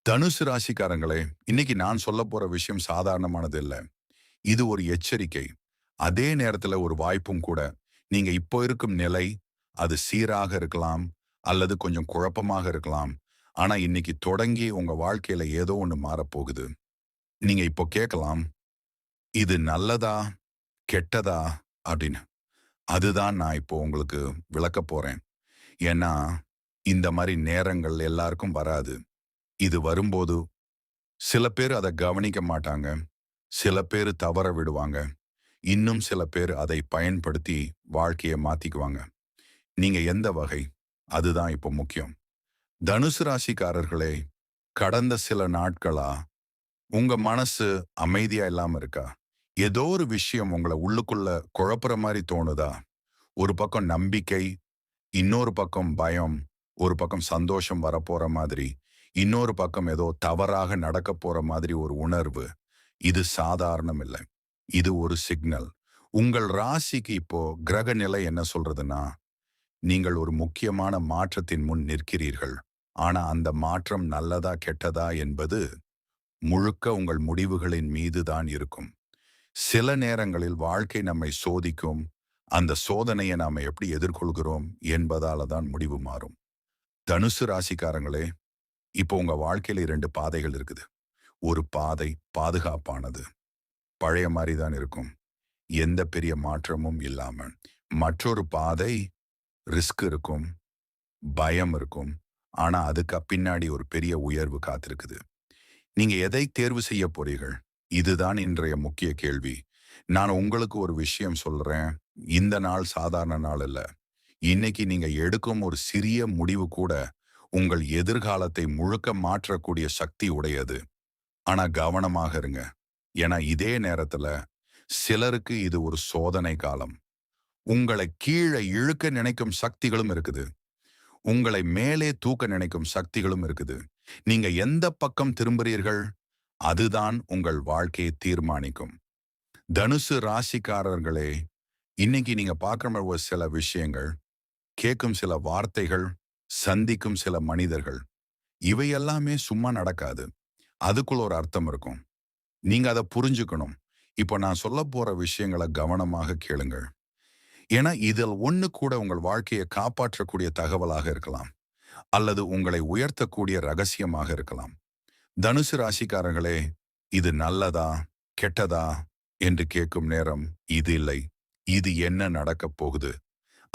தனுசு ராசிக்காரங்களே, இன்னைக்கு நான் சொல்லப் போற விஷயம் சாதாரணமானது இல்ல. இது ஒரு எச்சரிக்கை. அதே நேரத்துல ஒரு வாய்ப்பும் கூட. நீங்க இப்போ இருக்கும் நிலை, அது சீராக இருக்கலாம், அல்லது கொஞ்சம் குழப்பமாக இருக்கலாம். ஆனா இன்னைக்கு தொடங்கி உங்க வாழ்க்கையில ஏதோ ஒண்ணு மாறப்போகுது. நீங்க இப்போ கேட்கலாம், "இது நல்லதா? கெட்டதா?" அப்படின்னு. அதுதான் நான் இப்போ உங்களுக்கு விளக்கப் போறேன். ஏன்னா, இந்த மாரி நேரங்கள் எல்லாருக்கும் வராது. இது வரும்போது சில பேர் அத கவனிக்க மாட்டாங்க. சில பேரு தவற விடுவாங்க. இன்னும் சில பேர் அதை பயன்படுத்தி வாழ்க்கைய மாத்திக்குவாங்க. நீங்க எந்த வகை? அதுதான் இப்போ முக்கியம். தனுசு ராசிக்காரர்களே, கடந்த சில நாட்களா உங்க மனசு அமைதியா இல்லாம இருக்கா? ஏதோ ஒரு விஷயம் உங்கள உள்ளுக்குள்ள குழப்புற மாரி தோணுதா? ஒரு பக்கம் நம்பிக்கை, இன்னொரு பக்கம் பயம், ஒரு பக்கம் சந்தோஷம் வரப்போற மாதிரி, இன்னொரு பக்கம் ஏதோ தவறாக நடக்கப் போற மாதிரி ஒரு உணர்வு. இது சாதாரணம் இல்ல. இது ஒரு சிக்னல். உங்கள் ராசிக்கு இப்போ கிரக நிலை என்ன சொல்றதுன்னா, நீங்கள் ஒரு முக்கியமான மாற்றத்தின் முன் நிற்கிறீர்கள். ஆனா அந்த மாற்றம் நல்லதா, கெட்டதா என்பது முழுக்க உங்கள் முடிவுகளின் மீது தான் இருக்கும். சில நேரங்களில் வாழ்க்கை நம்மை சோதிக்கும். அந்த சோதனையை நாம எப்படி எதிர்கொள்கிறோம் என்பதால தான் முடிவு மாறும். தனுசு ராசிக்காரங்களே, இப்போ உங்க வாழ்க்கையில 2 பாதைகள் இருக்குது. ஒரு பாதை பாதுகாப்பானது. பழைய மாரி தான் இருக்கும். எந்த பெரிய மாற்றமும் இல்லாம. மற்றொரு பாதை ரிஸ்க் இருக்கும், பயம் இருக்கும். ஆனா அதுக்கு பின்னாடி ஒரு பெரிய உயர்வு காத்திருக்குது. நீங்க எதை தேர்வு செய்ய போறீர்கள்? இதுதான் இன்றைய முக்கிய கேள்வி. நான் உங்களுக்கு ஒரு விஷயம் சொல்றேன். இந்த நாள் சாதாரண நாள் இல்ல. இன்னைக்கு நீங்க எடுக்கும் ஒரு சிறிய முடிவு கூட உங்கள் எதிர்காலத்தை முழுக்க மாற்றக்கூடிய சக்தி உடையது. ஆனா கவனமாக இருங்க. ஏன்னா இதே நேரத்துல சிலருக்கு இது ஒரு சோதனை காலம். உங்களை கீழ இழுக்க நினைக்கும் சக்திகளும் இருக்குது. உங்களை மேலே தூக்க நினைக்கும் சக்திகளும் இருக்குது. நீங்க எந்த பக்கம் திரும்புறீர்கள்? அதுதான் உங்கள் வாழ்க்கையை தீர்மானிக்கும். தனுசு ராசிக்காரர்களே, இன்னைக்கு நீங்க பார்க்குற ஒரு சில விஷயங்கள், கேட்கும் சில வார்த்தைகள், சந்திக்கும் சில மனிதர்கள், இவை எல்லாமே சும்மா நடக்காது. அதுக்குள்ள ஒரு அர்த்தம் இருக்கும். நீங்க அத புரிஞ்சுக்கணும். இப்போ நான் சொல்லப் போற விஷயங்கள கவனமாக கேளுங்கள். ஏன்னா இதில் ஒண்ணு கூட உங்கள் வாழ்க்கையை காப்பாற்றக்கூடிய தகவலாக இருக்கலாம். அல்லது உங்களை உயர்த்தக்கூடிய ரகசியமாக இருக்கலாம். தனுசு ராசிக்காரர்களே, இது நல்லதா? கெட்டதா? என்று கேட்கும் நேரம் இது இல்லை. இது என்ன நடக்கப் போகுது?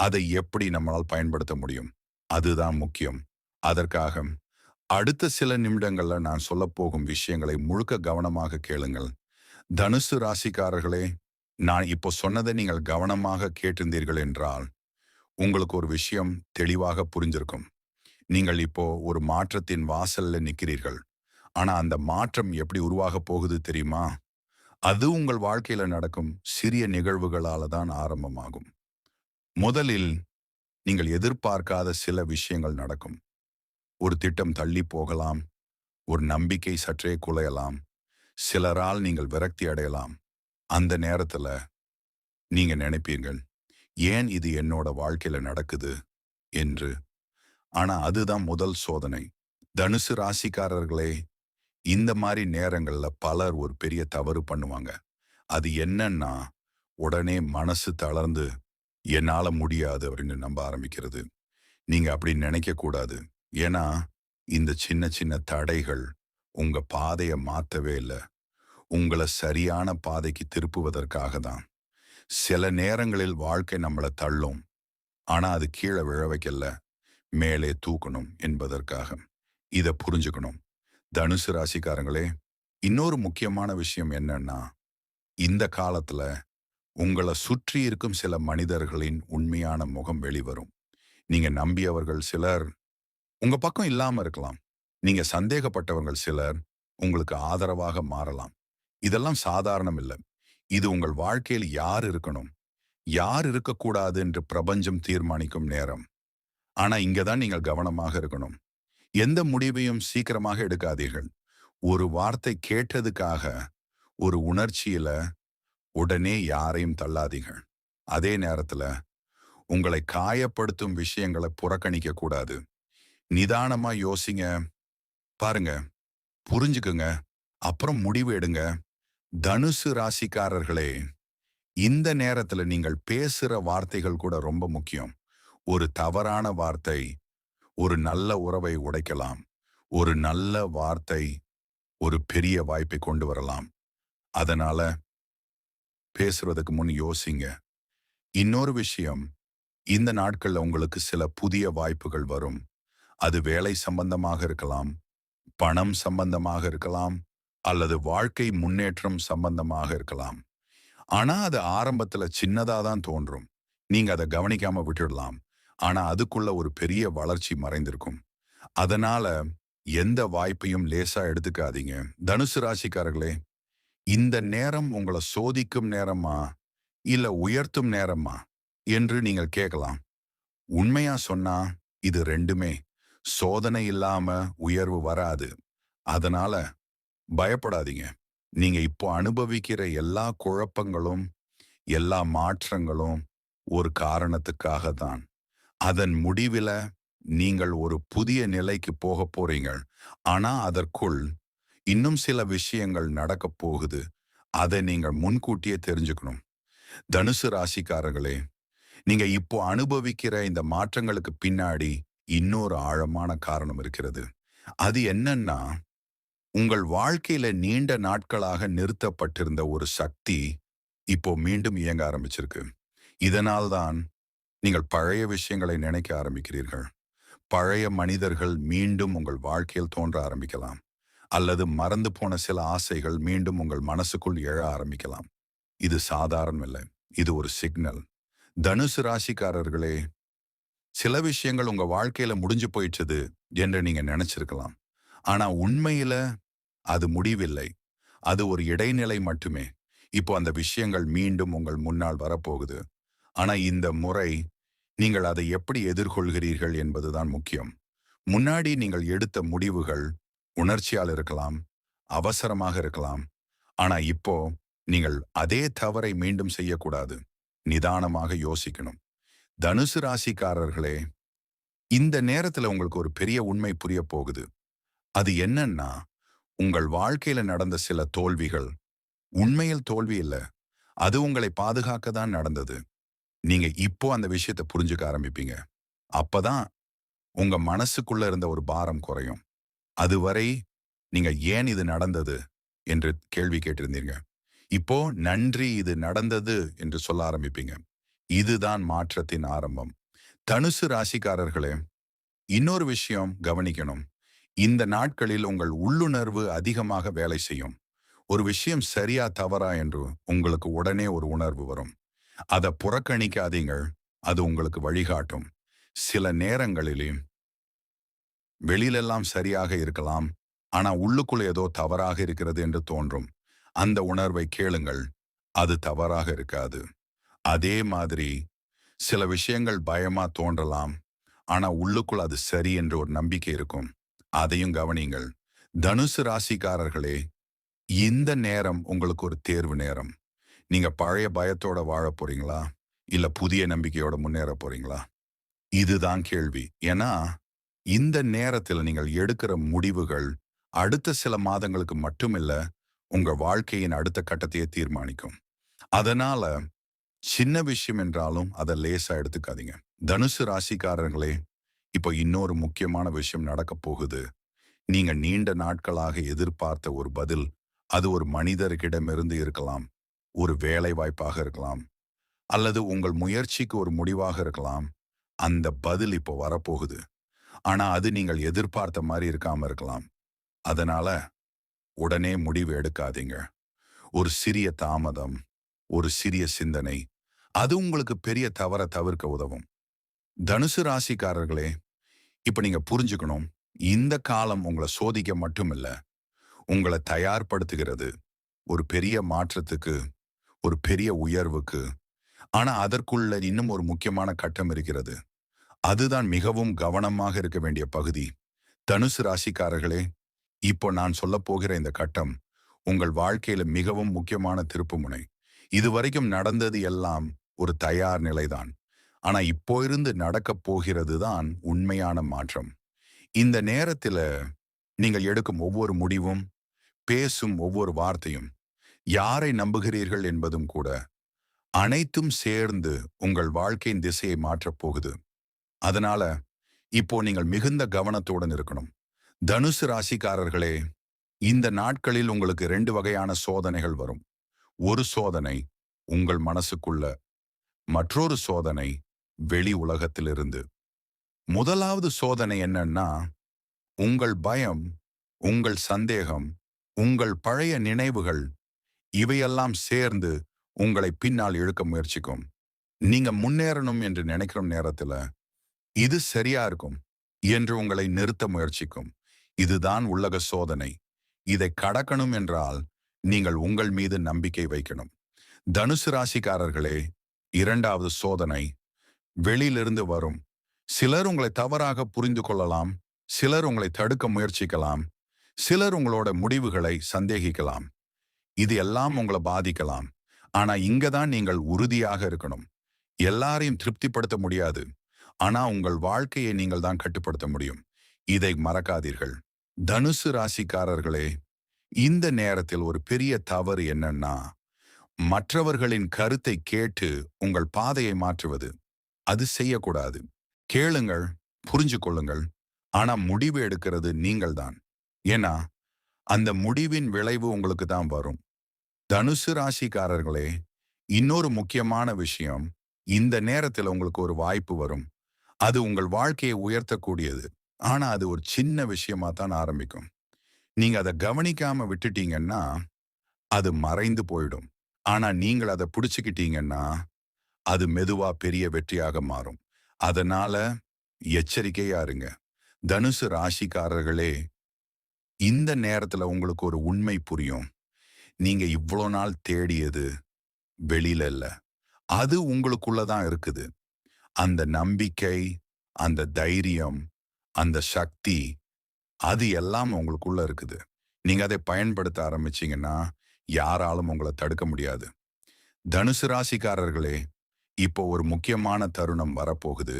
அதை எப்படி நம்மால் பயன்படுத்த முடியும்? அதுதான் முக்கியம். அதற்காக அடுத்த சில நிமிடங்கள்ல நான் சொல்லப்போகும் விஷயங்களை முழுக்க கவனமாக கேளுங்கள். தனுசு ராசிக்காரர்களே, நான் இப்போ சொன்னதை நீங்கள் கவனமாக கேட்டிருந்தீர்கள் என்றால், உங்களுக்கு ஒரு விஷயம் தெளிவாக புரிஞ்சிருக்கும். நீங்கள் இப்போ ஒரு மாற்றத்தின் வாசல்ல நிக்கிறீர்கள். ஆனா அந்த மாற்றம் எப்படி உருவாகப் போகுது தெரியுமா? அது உங்கள் வாழ்க்கையில நடக்கும் சிறிய நிகழ்வுகளால தான் ஆரம்பமாகும். முதலில் நீங்கள் எதிர்பார்க்காத சில விஷயங்கள் நடக்கும். ஒரு திட்டம் தள்ளி போகலாம். ஒரு நம்பிக்கை சற்றே குலையலாம். சிலரால் நீங்கள் விரக்தி அடையலாம். அந்த நேரத்துல நீங்க நினைப்பீர்கள், ஏன் இது என்னோட வாழ்க்கையில நடக்குது என்று. ஆனா அதுதான் முதல் சோதனை. தனுசு ராசிக்காரர்களே, இந்த மாரி நேரங்கள்ல பலர் ஒரு பெரிய தவறு பண்ணுவாங்க. அது என்னன்னா, உடனே மனசு தளர்ந்து, என்னால முடியாது அப்படின்னு நம்ப ஆரம்பிக்கிறது. நீங்க அப்படி நினைக்க கூடாது. ஏன்னா, இந்த சின்ன சின்ன தடைகள் உங்க பாதைய மாத்தவே இல்ல. உங்கள சரியான பாதைக்கு திருப்புவதற்காக தான். சில நேரங்களில் வாழ்க்கை நம்மள தள்ளும். ஆனா அது கீழ விழ வைக்கல. மேலே தூக்கணும் என்பதற்காக. இத புரிஞ்சுக்கணும். தனுசு ராசிக்காரங்களே, இன்னொரு முக்கியமான விஷயம் என்னன்னா, இந்த காலத்துல உங்கள சுற்றி இருக்கும் சில மனிதர்களின் உண்மையான முகம் வெளிவரும். நீங்க நம்பியவர்கள் சிலர் உங்க பக்கம் இல்லாம இருக்கலாம். நீங்க சந்தேகப்பட்டவர்கள் சிலர் உங்களுக்கு ஆதரவாக மாறலாம். இதெல்லாம் சாதாரணம் இல்ல. இது உங்கள் வாழ்க்கையில் யார் இருக்கணும், யார் இருக்கக்கூடாது என்று பிரபஞ்சம் தீர்மானிக்கும் நேரம். ஆனா இங்க தான் நீங்கள் கவனமாக இருக்கணும். எந்த முடிவையும் சீக்கிரமாக எடுக்காதீர்கள். ஒரு வார்த்தை கேட்டதுக்காக, ஒரு உணர்ச்சியில உடனே யாரையும் தள்ளாதீர்கள். அதே நேரத்துல உங்களை காயப்படுத்தும் விஷயங்களை புறக்கணிக்க கூடாது. நிதானமா யோசிங்க. பாருங்க, புரிஞ்சுக்குங்க. அப்புறம் முடிவு எடுங்க. தனுசு ராசிக்காரர்களே, இந்த நேரத்துல நீங்கள் பேசுற வார்த்தைகள் கூட ரொம்ப முக்கியம். ஒரு தவறான வார்த்தை ஒரு நல்ல உறவை உடைக்கலாம். ஒரு நல்ல வார்த்தை ஒரு பெரிய வாய்ப்பை கொண்டு வரலாம். அதனால பேசுறதுக்கு முன் யோசிங்க. இன்னொரு விஷயம், இந்த நாட்கள்ல உங்களுக்கு சில புதிய வாய்ப்புகள் வரும். அது வேலை சம்பந்தமாக இருக்கலாம், பணம் சம்பந்தமாக இருக்கலாம், அல்லது வாழ்க்கை முன்னேற்றம் சம்பந்தமாக இருக்கலாம். ஆனா அது ஆரம்பத்துல சின்னதா தான் தோன்றும். நீங்க அத கவனிக்காம விட்டுடலாம். ஆனா அதுக்குள்ள ஒரு பெரிய வளர்ச்சி மறைந்திருக்கும். அதனால எந்த வாய்ப்பையும் லேசா எடுத்துக்காதீங்க. தனுசு ராசிக்காரர்களே, இந்த நேரம் உங்கள சோதிக்கும் நேரமா? இல்ல உயர்த்தும் நேரமா? என்று நீங்கள் கேட்கலாம். உண்மையா சொன்னா இது 2மே. சோதனை இல்லாம உயர்வு வராது. அதனால பயப்படாதீங்க. நீங்க இப்போ அனுபவிக்கிற எல்லா குழப்பங்களும், எல்லா மாற்றங்களும் ஒரு காரணத்துக்காக தான். அதன் முடிவில நீங்கள் ஒரு புதிய நிலைக்கு போகப் போறீங்க. ஆனா அதற்குள் இன்னும் சில விஷயங்கள் நடக்கப் போகுது. அதை நீங்கள் முன்கூட்டியே தெரிஞ்சுக்கணும். தனுசு ராசிக்காரர்களே, நீங்க இப்போ அனுபவிக்கிற இந்த மாற்றங்களுக்கு பின்னாடி இன்னொரு ஆழமான காரணம் இருக்கிறது. அது என்னன்னா, உங்கள் வாழ்க்கையில நீண்ட நாட்களாக நிறுத்தப்பட்டிருந்த ஒரு சக்தி இப்போ மீண்டும் இயங்க ஆரம்பிச்சிருக்கு. இதனால்தான் நீங்கள் பழைய விஷயங்களை நினைக்க ஆரம்பிக்கிறீர்கள். பழைய மனிதர்கள் மீண்டும் உங்கள் வாழ்க்கையில் தோன்ற ஆரம்பிக்கலாம். அல்லது மறந்து போன சில ஆசைகள் மீண்டும் உங்கள் மனசுக்குள் எழ ஆரம்பிக்கலாம். இது சாதாரணம் இல்லை. இது ஒரு சிக்னல். தனுசு ராசிக்காரர்களே, சில விஷயங்கள் உங்க வாழ்க்கையில முடிஞ்சு போயிடுச்சது என்று நீங்க நினைச்சிருக்கலாம். ஆனா உண்மையில அது முடிவில்லை. அது ஒரு இடைநிலை மட்டுமே. இப்போ அந்த விஷயங்கள் மீண்டும் உங்கள் முன்னால் வரப்போகுது. ஆனா இந்த முறை நீங்கள் அதை எப்படி எதிர்கொள்கிறீர்கள் என்பதுதான் முக்கியம். முன்னாடி நீங்கள் எடுத்த முடிவுகள் உணர்ச்சியால் இருக்கலாம், அவசரமாக இருக்கலாம். ஆனா இப்போ நீங்கள் அதே தவறை மீண்டும் செய்யக்கூடாது. நிதானமாக யோசிக்கணும். தனுசு ராசிக்காரர்களே, இந்த நேரத்துல உங்களுக்கு ஒரு பெரிய உண்மை புரிய போகுது. அது என்னன்னா, உங்கள் வாழ்க்கையில நடந்த சில தோல்விகள் உண்மையில் தோல்வி இல்ல. அது உங்களை பாதுகாக்க தான் நடந்தது. நீங்க இப்போ அந்த விஷயத்த புரிஞ்சுக்க ஆரம்பிப்பீங்க. அப்பதான் உங்க மனசுக்குள்ள இருந்த ஒரு பாரம் குறையும். அதுவரை நீங்க ஏன் இது நடந்தது என்று கேள்வி கேட்டிருந்தீங்க. இப்போ நன்றி இது நடந்தது என்று சொல்ல ஆரம்பிப்பீங்க. இதுதான் மாற்றத்தின் ஆரம்பம். தனுசு ராசிக்காரர்களே, இன்னொரு விஷயம் கவனிக்கணும். இந்த நாட்களில் உங்கள் உள்ளுணர்வு அதிகமாக வேலை செய்யும். ஒரு விஷயம் சரியா தவறா என்று உங்களுக்கு உடனே ஒரு உணர்வு வரும். அதை புறக்கணிக்காதீங்கள். அது உங்களுக்கு வழிகாட்டும். சில நேரங்களிலே வெளியிலெல்லாம் சரியாக இருக்கலாம். ஆனா உள்ளுக்குள் ஏதோ தவறாக இருக்கிறது என்று தோன்றும். அந்த உணர்வை கேளுங்கள். அது தவறாக இருக்காது. அதே மாதிரி சில விஷயங்கள் பயமா தோன்றலாம். ஆனா உள்ளுக்குள் அது சரி என்ற ஒரு நம்பிக்கை இருக்கும். அதையும் கவனியுங்கள். தனுசு ராசிக்காரர்களே, இந்த நேரம் உங்களுக்கு ஒரு தேர்வு நேரம். நீங்க பழைய பயத்தோட வாழப் போறீங்களா? இல்ல புதிய நம்பிக்கையோட முன்னேற போறீங்களா? இதுதான் கேள்வி. ஏன்னா, இந்த நேரத்தில் நீங்கள் எடுக்கிற முடிவுகள் அடுத்த சில மாதங்களுக்கு மட்டுமில்ல, உங்க வாழ்க்கையின் அடுத்த கட்டத்தையே தீர்மானிக்கும். அதனால சின்ன விஷயம் என்றாலும் அதை லேசா எடுத்துக்காதீங்க. தனுசு ராசிக்காரர்களே, இப்போ இன்னொரு முக்கியமான விஷயம் நடக்கப் போகுது. நீங்க நீண்ட நாட்களாக எதிர்பார்த்த ஒரு பதில், அது ஒரு மனிதர்களிடமிருந்து இருக்கலாம். ஒரு வேலை வாய்ப்பாக இருக்கலாம். அல்லது உங்கள் முயற்சிக்கு ஒரு முடிவாக இருக்கலாம். அந்த பதில் இப்போ வரப்போகுது. ஆனா அது நீங்கள் எதிர்பார்த்த மாதிரி இருக்காம இருக்கலாம். அதனால உடனே முடிவு எடுக்காதீங்க. ஒரு சிறிய தாமதம், ஒரு சிறிய சிந்தனை, அது உங்களுக்கு பெரிய தவற தவிர்க்க உதவும். தனுசு ராசிக்காரர்களே, இப்ப நீங்க புரிஞ்சுக்கணும். இந்த காலம் உங்களை சோதிக்க மட்டுமில்ல, உங்களை தயார்படுத்துகிறது. ஒரு பெரிய மாற்றத்துக்கு, ஒரு பெரிய உயர்வுக்கு. ஆனா அதற்குள்ள இன்னும் ஒரு முக்கியமான கட்டம் இருக்கிறது. அதுதான் மிகவும் கவனமாக இருக்க வேண்டிய பகுதி. தனுசு ராசிக்காரர்களே, இப்போ நான் சொல்லப் போகிற இந்த கட்டம் உங்கள் வாழ்க்கையில மிகவும் முக்கியமான திருப்புமுனை. இதுவரைக்கும் நடந்தது எல்லாம் ஒரு தயார் நிலைதான். ஆனா இப்போ இருந்து நடக்கப் போகிறது தான் உண்மையான மாற்றம். இந்த நேரத்துல நீங்கள் எடுக்கும் ஒவ்வொரு முடிவும், பேசும் ஒவ்வொரு வார்த்தையும், யாரை நம்புகிறீர்கள் என்பதும் கூட, அனைத்தும் சேர்ந்து உங்கள் வாழ்க்கையின் திசையை மாற்றப் போகுது. அதனால இப்போ நீங்கள் மிகுந்த கவனத்துடன் இருக்கணும். தனுசு ராசிக்காரர்களே, இந்த நாட்களில் உங்களுக்கு 2 வகையான சோதனைகள் வரும். ஒரு சோதனை உங்கள் மனசுக்குள்ள, மற்றொரு சோதனை வெளி உலகத்திலிருந்து. முதலாவது சோதனை என்னன்னா, உங்கள் பயம், உங்கள் சந்தேகம், உங்கள் பழைய நினைவுகள் இவையெல்லாம் சேர்ந்து உங்களை பின்னால் இழுக்க முயற்சிக்கும். நீங்க முன்னேறணும் என்று நினைக்கிற நேரத்துல, இது சரியா இருக்கும் என்று உங்களை நிறுத்த முயற்சிக்கும். இதுதான் உலக சோதனை. இதை கடக்கணும் என்றால் நீங்கள் உங்கள் மீது நம்பிக்கை வைக்கணும். தனுசு ராசிக்காரர்களே, இரண்டாவது சோதனை வெளியிலிருந்து வரும். சிலர் உங்களை தவறாக புரிந்து கொள்ளலாம், சிலர் உங்களை தடுக்க முயற்சிக்கலாம், சிலர் உங்களோட முடிவுகளை சந்தேகிக்கலாம். இது எல்லாம் உங்களை பாதிக்கலாம். ஆனா இங்க தான் நீங்கள் உறுதியாக இருக்கணும். எல்லாரையும் திருப்திப்படுத்த முடியாது. ஆனா உங்கள் வாழ்க்கையை நீங்கள் தான் கட்டுப்படுத்த முடியும். இதை மறக்காதீர்கள். தனுசு ராசிக்காரர்களே, இந்த நேரத்தில் ஒரு பெரிய தவறு என்னன்னா, மற்றவர்களின் கருத்தை கேட்டு உங்கள் பாதையை மாற்றுவது. அது செய்யக்கூடாது. கேளுங்கள், புரிஞ்சு கொள்ளுங்கள். ஆனா முடிவு எடுக்கிறது நீங்கள்தான். ஏன்னா அந்த முடிவின் விளைவு உங்களுக்கு தான் வரும். தனுசு ராசிக்காரர்களே, இன்னொரு முக்கியமான விஷயம், இந்த நேரத்தில் உங்களுக்கு ஒரு வாய்ப்பு வரும். அது உங்கள் வாழ்க்கையை உயர்த்தக்கூடியது. ஆனா அது ஒரு சின்ன விஷயமா தான் ஆரம்பிக்கும். நீங்க அதை கவனிக்காம விட்டுட்டீங்கன்னா அது மறைந்து போயிடும். ஆனா நீங்கள் அதை பிடிச்சுக்கிட்டீங்கன்னா அது மெதுவா பெரிய வெற்றியாக மாறும். அதனால எச்சரிக்கையா இருங்க. தனுசு ராசிக்காரர்களே, இந்த நேரத்துல உங்களுக்கு ஒரு உண்மை புரியும். நீங்க இவ்வளோ நாள் தேடியது வெளியில இல்ல. அது உங்களுக்குள்ள தான் இருக்குது. அந்த நம்பிக்கை, அந்த தைரியம், அந்த சக்தி, அது எல்லாம் உங்களுக்குள்ள இருக்குது. நீங்க அதை பயன்படுத்த ஆரம்பிச்சீங்கன்னா யாராலும் உங்களை தடுக்க முடியாது. தனுசு ராசிக்காரர்களே, இப்போ ஒரு முக்கியமான தருணம் வரப்போகுது.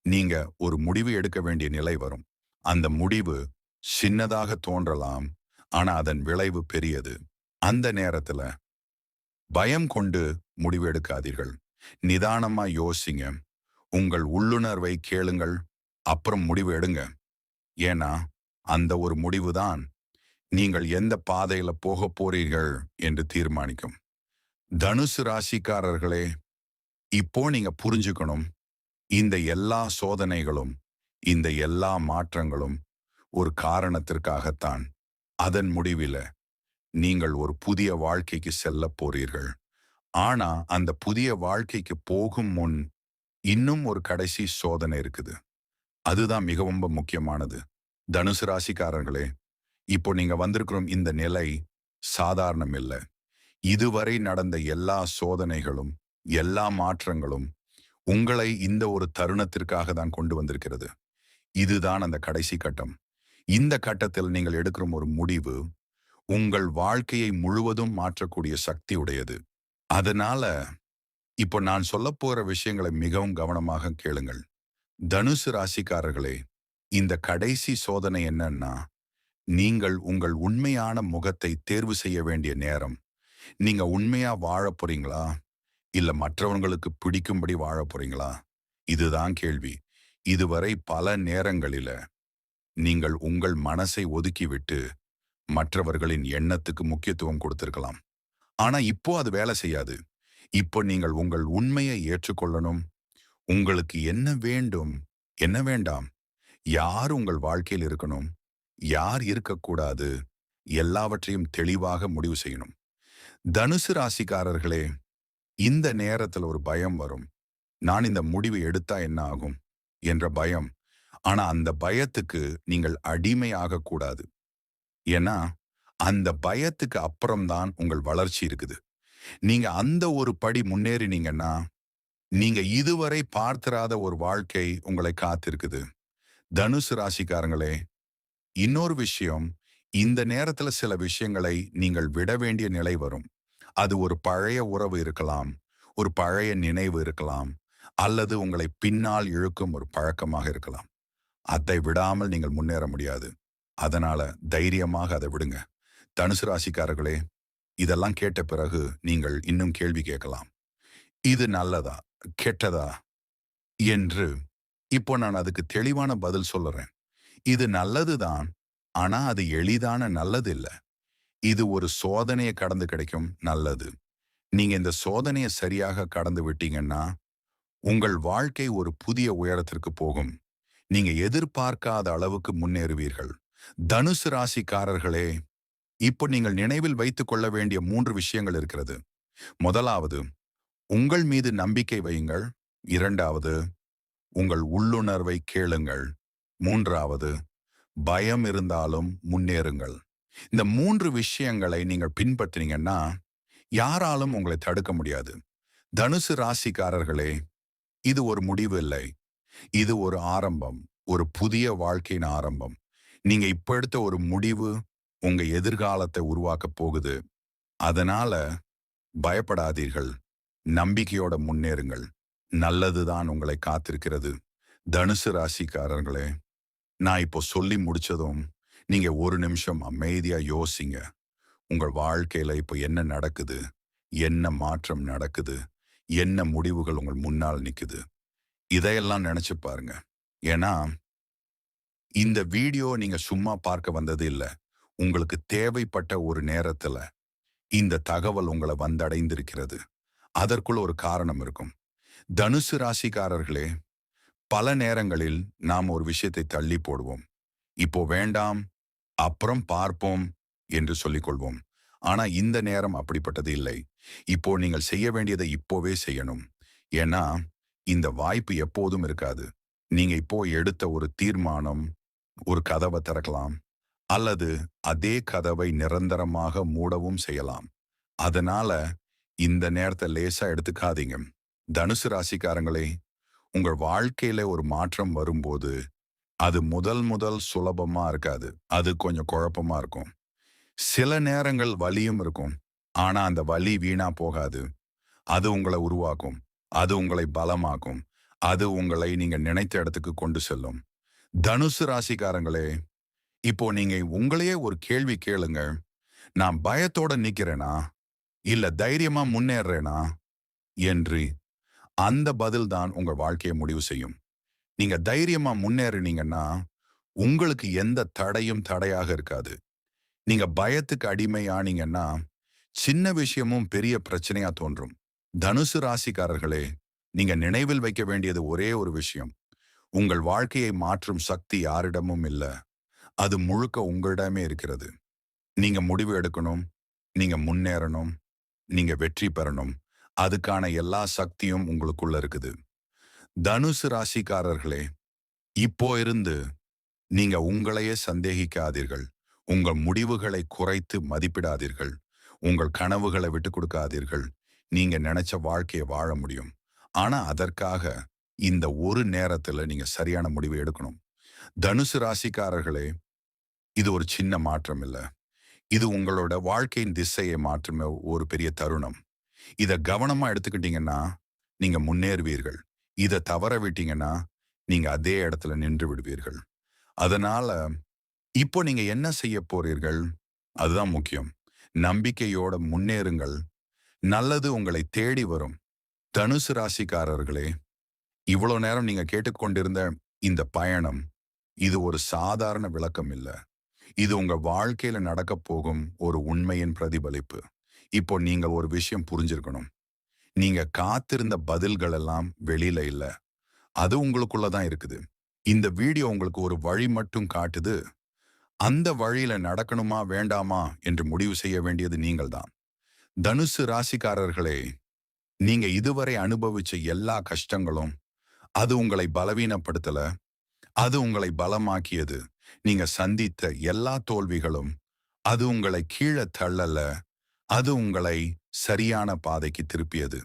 நீங்க ஒரு முடிவு எடுக்க வேண்டிய நிலை வரும். அந்த முடிவு சின்னதாக தோன்றலாம், ஆனா அதன் விளைவு பெரியது. அந்த நேரத்துல பயம் கொண்டு முடிவு எடுக்காதீர்கள். நிதானமா யோசிங்க. உங்கள் உள்ளுணர்வை கேளுங்கள். அப்புறம் முடிவு எடுங்க. ஏன்னா அந்த ஒரு முடிவுதான் நீங்கள் எந்த பாதையில போகப் போறீர்கள் என்று தீர்மானிக்கும். தனுசு ராசிக்காரர்களே, இப்போ நீங்க புரிஞ்சுக்கணும். இந்த எல்லா சோதனைகளும், இந்த எல்லா மாற்றங்களும் ஒரு காரணத்திற்காகத்தான். அதன் முடிவில நீங்கள் ஒரு புதிய வாழ்க்கைக்கு செல்லப் போறீர்கள். ஆனா அந்த புதிய வாழ்க்கைக்கு போகும் முன் இன்னும் ஒரு கடைசி சோதனை இருக்குது. அதுதான் மிகவும் முக்கியமானது. தனுசு ராசிக்காரர்களே, இப்போ நீங்க வந்திருக்கிற இந்த நிலை சாதாரணம் இல்ல. இதுவரை நடந்த எல்லா சோதனைகளும், எல்லா மாற்றங்களும் உங்களை இந்த ஒரு தருணத்திற்காக தான் கொண்டு வந்திருக்கிறது. இதுதான் அந்த கடைசி கட்டம். இந்த கட்டத்தில் நீங்கள் எடுக்கிற ஒரு முடிவு உங்கள் வாழ்க்கையை முழுவதும் மாற்றக்கூடிய சக்தி உடையது. அதனால இப்போ நான் சொல்லப் போற விஷயங்களை மிகவும் கவனமாக கேளுங்கள். தனுசு ராசிக்காரர்களே, இந்த கடைசி சோதனை என்னன்னா, நீங்கள் உங்கள் உண்மையான முகத்தை தேர்வு செய்ய வேண்டிய நேரம். நீங்க உண்மையா வாழப் போறீங்களா? இல்ல மற்றவங்களுக்கு பிடிக்கும்படி வாழப் போறீங்களா? இதுதான் கேள்வி. இதுவரை பல நேரங்களில நீங்கள் உங்கள் மனசை ஒதுக்கிவிட்டு மற்றவர்களின் எண்ணத்துக்கு முக்கியத்துவம் கொடுத்திருக்கலாம். ஆனா இப்போ அது வேலை செய்யாது. இப்போ நீங்கள் உங்கள் உண்மையை ஏற்றுக்கொள்ளணும். உங்களுக்கு என்ன வேண்டும், என்ன வேண்டாம், யார் உங்கள் வாழ்க்கையில் இருக்கணும், யார் இருக்கக்கூடாது, எல்லாவற்றையும் தெளிவாக முடிவு செய்யணும். தனுசு ராசிக்காரர்களே, இந்த நேரத்துல ஒரு பயம் வரும். நான் இந்த முடிவு எடுத்தா என்ன ஆகும் என்ற பயம். ஆனா அந்த பயத்துக்கு நீங்கள் அடிமையாக கூடாது. ஏன்னா அந்த பயத்துக்கு அப்புறம்தான் உங்கள் வளர்ச்சி இருக்குது. நீங்க அந்த ஒரு படி முன்னேறினீங்கன்னா நீங்க இதுவரை பார்த்திராத ஒரு வாழ்க்கை உங்களை காத்திருக்குது. தனுசு ராசிக்காரங்களே, இன்னொரு விஷயம், இந்த நேரத்துல சில விஷயங்களை நீங்கள் விட வேண்டிய நிலை வரும். அது ஒரு பழைய உறவு இருக்கலாம், ஒரு பழைய நினைவு இருக்கலாம், அல்லது உங்களை பின்னால் இழுக்கும் ஒரு பழக்கமாக இருக்கலாம். அதை விடாமல் நீங்கள் முன்னேற முடியாது. அதனால தைரியமாக அதை விடுங்க. தனுசு ராசிக்காரர்களே, இதெல்லாம் கேட்ட பிறகு நீங்கள் இன்னும் கேள்வி கேட்கலாம். இது நல்லதா? கெட்டதா? என்று இப்போ நான் அதுக்கு தெளிவான பதில் சொல்லுறேன். இது நல்லதுதான். ஆனா அது எளிதான நல்லது இல்ல. இது ஒரு சோதனைய கடந்து கிடைக்கும் நல்லது. நீங்க இந்த சோதனைய சரியாக கடந்து விட்டீங்கன்னா, உங்கள் வாழ்க்கை ஒரு புதிய உயரத்திற்கு போகும். நீங்க எதிர்பார்க்காத அளவுக்கு முன்னேறுவீர்கள். தனுசு ராசிக்காரர்களே, இப்போ நீங்கள் நினைவில் வைத்துக் கொள்ள வேண்டிய 3 விஷயங்கள் இருக்கிறது. முதலாவது, உங்கள் மீது நம்பிக்கை வையுங்கள். 2வது, உங்கள் உள்ளுணர்வை கேளுங்கள். 3வது, பயம் இருந்தாலும் முன்னேறுங்கள். இந்த 3 விஷயங்களை நீங்கள் பின்பற்றினீங்கன்னா, யாராலும் உங்களை தடுக்க முடியாது. தனுசு ராசிக்காரர்களே, இது ஒரு முடிவு இல்லை. இது ஒரு ஆரம்பம். ஒரு புதிய வாழ்க்கையின் ஆரம்பம். நீங்க இப்ப எடுத்த ஒரு முடிவு உங்க எதிர்காலத்தை உருவாக்கப் போகுது. அதனால பயப்படாதீர்கள். நம்பிக்கையோட முன்னேறுங்கள். நல்லதுதான் உங்களை காத்திருக்கிறது. தனுசு ராசிக்காரர்களே, நான் இப்போ சொல்லி முடிச்சதும் நீங்க ஒரு நிமிஷம் அமைதியா யோசிங்க. உங்கள் வாழ்க்கையில இப்போ என்ன நடக்குது? என்ன மாற்றம் நடக்குது? என்ன முடிவுகள் உங்கள் முன்னால் நிக்குது? இதையெல்லாம் நினைச்சு பாருங்க. ஏன்னா, இந்த வீடியோ நீங்க சும்மா பார்க்க வந்தது இல்ல. உங்களுக்கு தேவைப்பட்ட ஒரு நேரத்துல இந்த தகவல் உங்களை வந்தடைந்திருக்கிறது. அதற்குள் ஒரு காரணம் இருக்கும். தனுசு ராசிக்காரர்களே, பல நேரங்களில் நாம் ஒரு விஷயத்தை தள்ளி போடுவோம். இப்போ வேண்டாம், அப்புறம் பார்ப்போம் என்று சொல்லிக் கொள்வோம். ஆனா இந்த நேரம் அப்படிப்பட்டது இல்லை. இப்போ நீங்கள் செய்ய வேண்டியதை இப்போவே செய்யணும். ஏன்னா, இந்த வாய்ப்பு எப்போதும் இருக்காது. நீங்க இப்போ எடுத்த ஒரு தீர்மானம் ஒரு கதவை திறக்கலாம். அல்லது அதே கதவை நிரந்தரமாக மூடவும் செய்யலாம். அதனால இந்த நேரத்தை லேசா எடுத்துக்காதீங்க. தனுசு ராசிக்காரங்களே, உங்கள் வாழ்க்கையில ஒரு மாற்றம் வரும்போது அது முதல் முதல் சுலபமா இருக்காது. அது கொஞ்சம் குழப்பமா இருக்கும். சில நேரங்கள் வலியும் இருக்கும். ஆனா அந்த வலி வீணா போகாது. அது உங்களை உருவாக்கும். அது உங்களை பலமாக்கும். அது உங்களை நீங்க நினைத்த இடத்துக்கு கொண்டு செல்லும். தனுசு ராசிக்காரங்களே, இப்போ நீங்க உங்களையே ஒரு கேள்வி கேளுங்க. நான் பயத்தோட நிக்கிறேனா? இல்ல தைரியமா முன்னேறேனா? என்று அந்த பதில் தான் உங்க வாழ்க்கையை முடிவு செய்யும். நீங்க தைரியமா முன்னேறினீங்கன்னா, உங்களுக்கு எந்த தடையும் தடையாக இருக்காது. நீங்க பயத்துக்கு அடிமையானீங்கன்னா, சின்ன விஷயமும் பெரிய பிரச்சனையா தோன்றும். தனுசு ராசிக்காரர்களே, நீங்க நினைவில் வைக்க வேண்டியது ஒரே ஒரு விஷயம். உங்கள் வாழ்க்கையை மாற்றும் சக்தி யாரிடமும் இல்ல. அது முழுக்க உங்களிடமே இருக்கிறது. நீங்க முடிவு எடுக்கணும். நீங்க முன்னேறணும். நீங்க வெற்றி பெறணும். அதுக்கான எல்லா சக்தியும் உங்களுக்குள்ள இருக்குது. தனுசு ராசிக்காரர்களே, இப்போ இருந்து நீங்க உங்களையே சந்தேகிக்காதீர்கள். உங்கள் முடிவுகளை குறைத்து மதிப்பிடாதீர்கள். உங்கள் கனவுகளை விட்டுக் கொடுக்காதீர்கள். நீங்க நினைச்ச வாழ்க்கையை வாழ முடியும். ஆனா அதற்காக இந்த ஒரு நேரத்துல நீங்க சரியான முடிவை எடுக்கணும். தனுசு ராசிக்காரர்களே, இது ஒரு சின்ன மாற்றம் இல்ல. இது உங்களோட வாழ்க்கையின் திசையை மாற்றும் ஒரு பெரிய தருணம். இத கவனமா எடுத்துக்கிட்டீங்கன்னா, நீங்க முன்னேறுவீர்கள். இத தவற விட்டீங்கன்னா, நீங்க அதே இடத்துல நின்று விடுவீர்கள். அதனால, இப்போ நீங்க என்ன செய்ய போறீர்கள்? அதுதான் முக்கியம். நம்பிக்கையோட முன்னேறுங்கள். நல்லது உங்களை தேடி வரும். தனுசு ராசிக்காரர்களே, இவ்வளோ நேரம் நீங்க கேட்டுக்கொண்டிருந்த இந்த பயணம், இது ஒரு சாதாரண விளக்கம் இல்ல. இது உங்க வாழ்க்கையில நடக்கப் போகும் ஒரு உண்மையின் பிரதிபலிப்பு. இப்போ நீங்க ஒரு விஷயம் புரிஞ்சிருக்கணும். நீங்க காத்திருந்த பதில்கள் எல்லாம் வெளியில இல்ல. அது உங்களுக்குள்ள தான் இருக்குது. இந்த வீடியோ உங்களுக்கு ஒரு வழி மட்டும் காட்டுது. அந்த வழியில நடக்கணுமா வேண்டாமா என்று முடிவு செய்ய வேண்டியது நீங்கள் தான். தனுசு ராசிக்காரர்களே, நீங்க இதுவரை அனுபவிச்ச எல்லா கஷ்டங்களும் அது உங்களை பலவீனப்படுத்தல. அது உங்களை பலமாக்கியது. நீங்க சந்தித்த எல்லா தோல்விகளும் அது உங்களை கீழே தள்ளல. அது உங்களை சரியான பாதைக்கு திருப்பியது.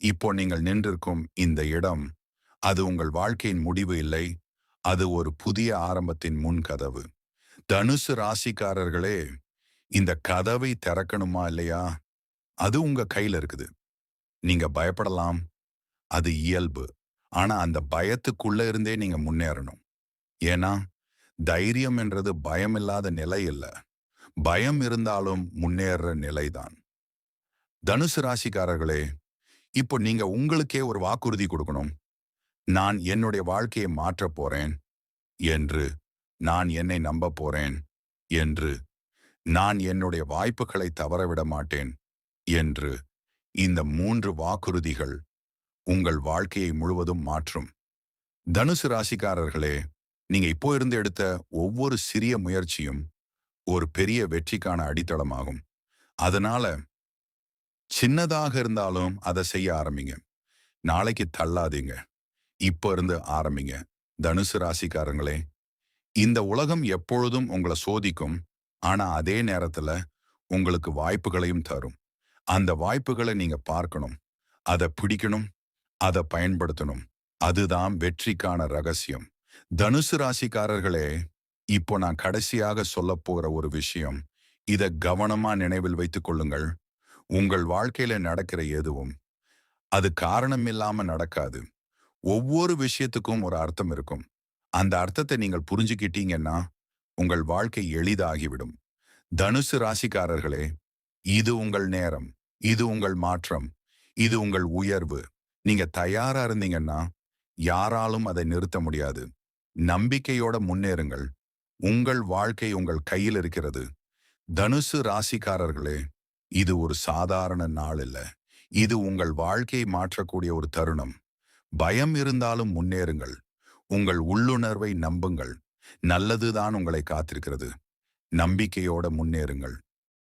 இப்போ நீங்கள் நின்றிருக்கும் இந்த இடம், அது உங்கள் வாழ்க்கையின் முடிவு இல்லை. அது ஒரு புதிய ஆரம்பத்தின் முன் கதவு. தனுசு ராசிக்காரர்களே, இந்த கதவை திறக்கணுமா இல்லையா? அது உங்க கையில இருக்குது. நீங்க பயப்படலாம். அது இயல்பு. ஆனா அந்த பயத்துக்குள்ள இருந்தே நீங்க முன்னேறணும். ஏன்னா, தைரியம் என்றது பயமில்லாத நிலை இல்ல. பயம் இருந்தாலும் முன்னேற நிலைதான். தனுசு ராசிக்காரர்களே, இப்போ நீங்க உங்களுக்கே ஒரு வாக்குறுதி கொடுக்கணும். நான் என்னுடைய வாழ்க்கையை மாற்றப் போறேன் என்று, நான் என்னை நம்பப் போறேன் என்று, நான் என்னுடைய வாய்ப்புகளை தவறவிட மாட்டேன் என்று. இந்த 3 வாக்குறுதிகள் உங்கள் வாழ்க்கையை முழுவதும் மாற்றும். தனுசு ராசிக்காரர்களே, நீங்க இப்போ இருந்து எடுத்த ஒவ்வொரு சிறிய முயற்சியும் ஒரு பெரிய வெற்றிக்கான அடித்தளமாகும். அதனால சின்னதாக இருந்தாலும் அதை செய்ய ஆரம்பிங்க. நாளைக்கு தள்ளாதீங்க. இப்போ இருந்து ஆரம்பிங்க. தனுசு ராசிக்காரங்களே, இந்த உலகம் எப்பொழுதும் உங்களை சோதிக்கும். ஆனா அதே நேரத்துல உங்களுக்கு வாய்ப்புகளையும் தரும். அந்த வாய்ப்புகளை நீங்க பார்க்கணும். அதை பிடிக்கணும். அதை பயன்படுத்தணும். அதுதான் வெற்றிக்கான ரகசியம். தனுசு ராசிக்காரர்களே, இப்போ நான் கடைசியாக சொல்லப் போகிற ஒரு விஷயம். இத கவனமா நினைவில் வைத்துக் கொள்ளுங்கள். உங்கள் வாழ்க்கையில நடக்கிற எதுவும் அது காரணம் இல்லாம நடக்காது. ஒவ்வொரு விஷயத்துக்கும் ஒரு அர்த்தம் இருக்கும். அந்த அர்த்தத்தை நீங்கள் புரிஞ்சுக்கிட்டீங்கன்னா உங்கள் வாழ்க்கை எளிதாகிவிடும். தனுசு ராசிக்காரர்களே, இது உங்கள் நேரம். இது உங்கள் மாற்றம். இது உங்கள் உயர்வு. நீங்க தயாரா இருந்தீங்கன்னா யாராலும் அதை நிறுத்த முடியாது. நம்பிக்கையோட முன்னேறுங்கள். உங்கள் வாழ்க்கை உங்கள் கையில் இருக்கிறது. தனுசு ராசிக்காரர்களே, இது ஒரு சாதாரண நாள் இல்ல. இது உங்கள் வாழ்க்கையை மாற்றக்கூடிய ஒரு தருணம். பயம் இருந்தாலும் முன்னேறுங்கள். உங்கள் உள்ளுணர்வை நம்புங்கள். நல்லதுதான் உங்களை காத்திருக்கிறது. நம்பிக்கையோட முன்னேறுங்கள்.